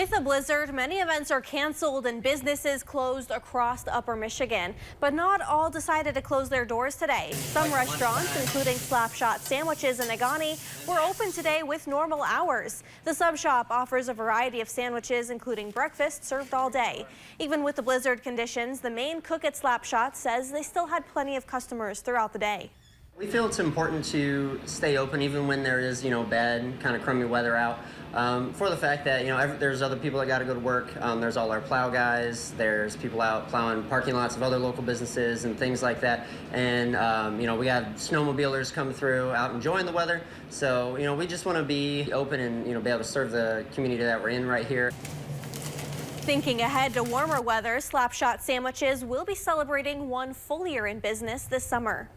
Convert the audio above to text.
With the blizzard, many events are canceled and businesses closed across Upper Michigan, but not all decided to close their doors today. Some restaurants, including Slapshot Sandwiches in Negaunee, were open today with normal hours. The sub shop offers a variety of sandwiches, including breakfast served all day. Even with the blizzard conditions, the main cook at Slapshot says they still had plenty of customers throughout the day. We feel it's important to stay open even when there is, bad, kind of crummy weather out. For the fact that, there's other people that got to go to work. There's all our plow guys. There's people out plowing parking lots of other local businesses and things like that. And, we have snowmobilers coming through out enjoying the weather. So, we just want to be open and, be able to serve the community that we're in right here. Thinking ahead to warmer weather, Slapshot Sandwiches will be celebrating one full year in business this summer.